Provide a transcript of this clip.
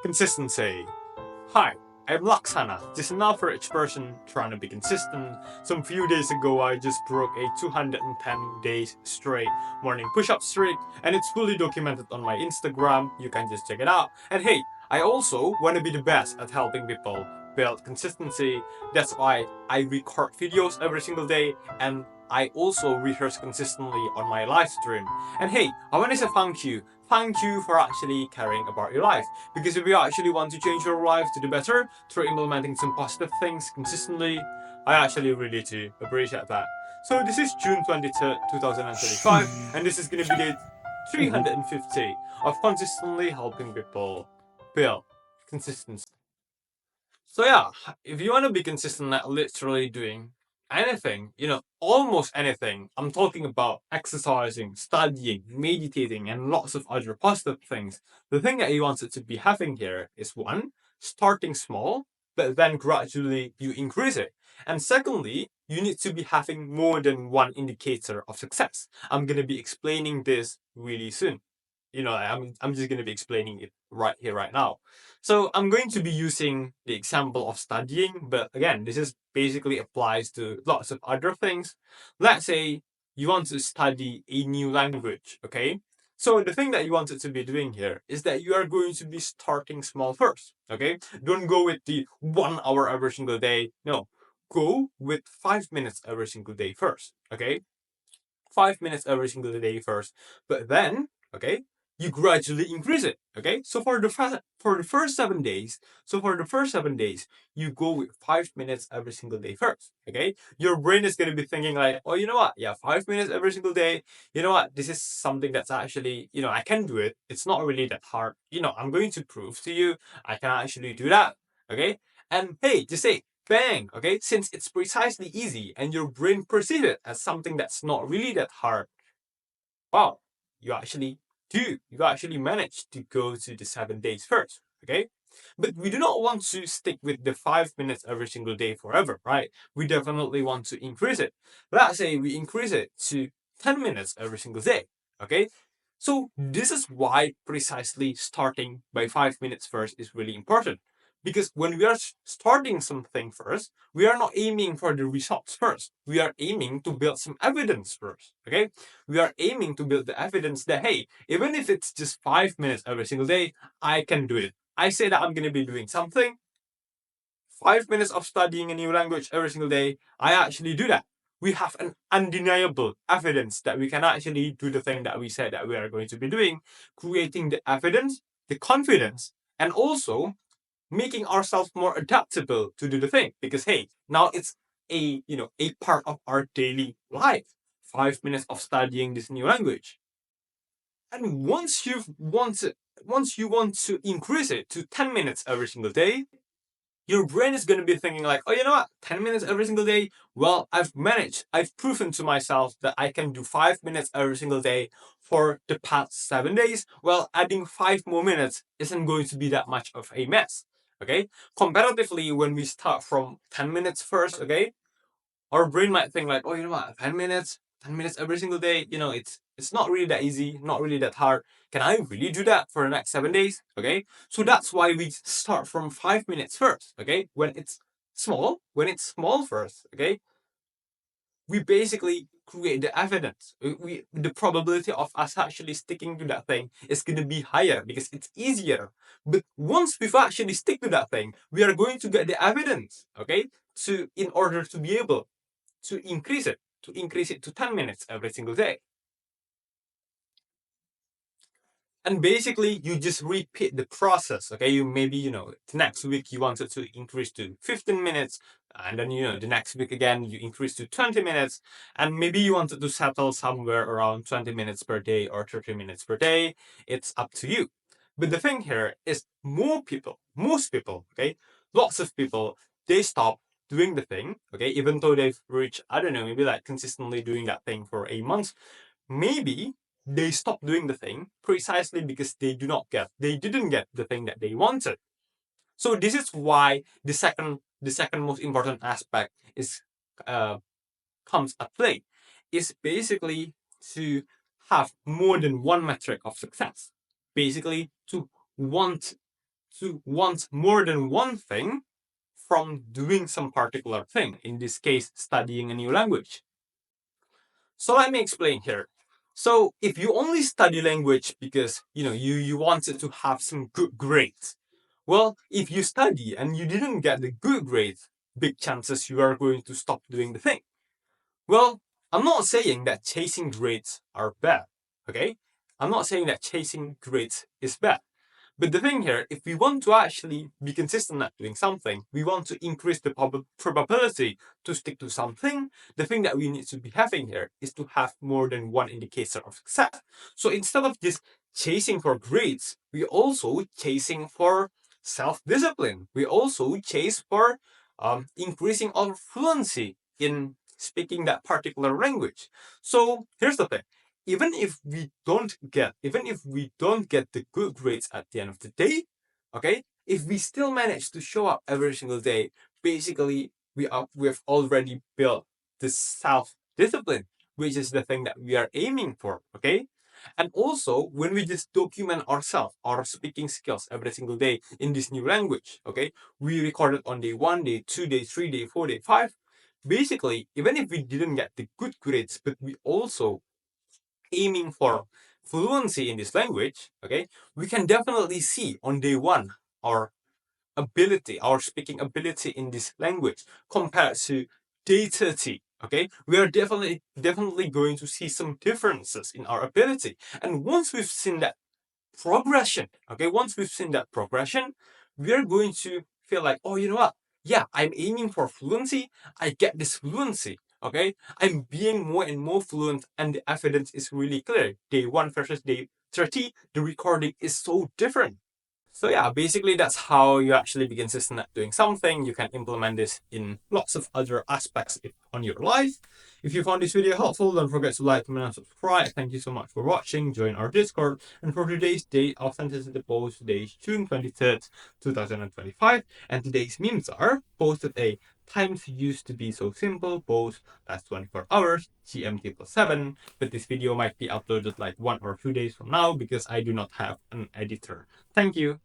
Consistency. Hi, I'm Laksana, just an average person trying to be consistent. Some few days ago, I just broke a 210 days straight morning push-up streak, and it's fully documented on my Instagram. You can just check it out. And hey, I also want to be the best at helping people build consistency. That's why I record videos every single day, and I also rehearse consistently on my live stream. And hey, I want to say thank you. Thank you for actually caring about your life. Because if you actually want to change your life to the better through implementing some positive things consistently, I actually really do appreciate that. So this is June 23rd, 2025, and this is going to be day 350 of consistently helping people build consistency. So yeah, if you want to be consistent at literally doing anything, almost anything, I'm talking about exercising, studying, meditating, and lots of other positive things. The thing that you wanted to be having here is one, starting small, but then gradually you increase it. And secondly, you need to be having more than one indicator of success. I'm going to be explaining this really soon. I'm just going to be explaining it right here, right now. So I'm going to be using the example of studying, but again, this is basically applies to lots of other things. Let's say you want to study a new language, okay? So the thing that you wanted to be doing here is that you are going to be starting small first, okay? Don't go with the 1 hour every single day. No, go with 5 minutes every single day first, okay? 5 minutes every single day first, but then, okay, you gradually increase it. Okay, so for the first 7 days, you go with 5 minutes every single day first. Okay, your brain is gonna be thinking like, oh, you know what? Yeah, 5 minutes every single day. You know what? This is something that's actually, I can do it. It's not really that hard. I'm going to prove to you I can actually do that. Okay, and hey, just say bang, okay? Since it's precisely easy and your brain perceives it as something that's not really that hard, wow, you actually do. You actually manage to go to the 7 days first, okay? But we do not want to stick with the 5 minutes every single day forever, right? We definitely want to increase it. Let's say we increase it to 10 minutes every single day, okay? So this is why precisely starting by 5 minutes first is really important. Because when we are starting something first, we are not aiming for the results first. We are aiming to build some evidence first. Okay? We are aiming to build the evidence that, hey, even if it's just 5 minutes every single day, I can do it. I say that I'm going to be doing something. 5 minutes of studying a new language every single day, I actually do that. We have an undeniable evidence that we can actually do the thing that we said that we are going to be doing, creating the evidence, the confidence, and also making ourselves more adaptable to do the thing. Because hey, now it's a part of our daily life. 5 minutes of studying this new language. And once you want to increase it to 10 minutes every single day, your brain is going to be thinking like, oh, you know what, 10 minutes every single day, well, I've proven to myself that I can do 5 minutes every single day for the past 7 days. Well, adding 5 more minutes isn't going to be that much of a mess. Okay, comparatively, when we start from 10 minutes first, okay, our brain might think like, oh, you know what, 10 minutes every single day, it's not really that easy, not really that hard. Can I really do that for the next 7 days? Okay, so that's why we start from 5 minutes first. Okay, when it's small first, okay, we basically create the evidence. The probability of us actually sticking to that thing is going to be higher because it's easier. But once we've actually stick to that thing, we are going to get the evidence, okay, to in order to be able to increase it to 10 minutes every single day. And basically, you just repeat the process. Okay, you maybe the next week you wanted to increase to 15 minutes, and then the next week again you increase to 20 minutes, and maybe you wanted to settle somewhere around 20 minutes per day or 30 minutes per day. It's up to you. But the thing here is, most people, okay, lots of people, they stop doing the thing. Okay, even though they've reached, I don't know, maybe like consistently doing that thing for a month, maybe they stop doing the thing precisely because they didn't get the thing that they wanted. So this is why the second most important aspect is uh, comes at play, is basically to have more than one metric of success. Basically, to want to want more than one thing from doing some particular thing, in this case, studying a new language. So let me explain here. So if you only study language because you wanted to have some good grades, well, if you study and you didn't get the good grades, big chances you are going to stop doing the thing. Well, I'm not saying that chasing grades are bad, okay? I'm not saying that chasing grades is bad. But the thing here, if we want to actually be consistent at doing something, we want to increase the probability to stick to something, the thing that we need to be having here is to have more than one indicator of success. So instead of just chasing for grades, we also chasing for self-discipline. We also chase for increasing our fluency in speaking that particular language. So here's the thing. Even if we don't get the good grades at the end of the day, okay, if we still manage to show up every single day, basically we've already built the self-discipline, which is the thing that we are aiming for, okay? And also, when we just document ourselves, our speaking skills every single day in this new language, okay, we record it on day 1, day 2, day 3, day 4, day 5. Basically, even if we didn't get the good grades, but we also aiming for fluency in this language, okay, we can definitely see on day 1 our ability, our speaking ability in this language compared to day 30. Okay, we are definitely going to see some differences in our ability. And once we've seen that progression, okay, once we've seen that progression, we are going to feel like, oh, you know what? Yeah, I'm aiming for fluency. I get this fluency. Okay, I'm being more and more fluent, and the evidence is really clear. Day 1 versus day 30, the recording is so different. So yeah, basically that's how you actually be consistent at doing something. You can implement this in lots of other aspects on your life. If you found this video helpful, don't forget to like, comment, and subscribe. Thank you so much for watching. Join our Discord. And for today's date, Authenticity Post, today is June 23rd, 2025. And today's memes are posted a times used to be so simple post that's 24 hours GMT +7, but this video might be uploaded like 1 or 2 days from now because I do not have an editor. Thank you.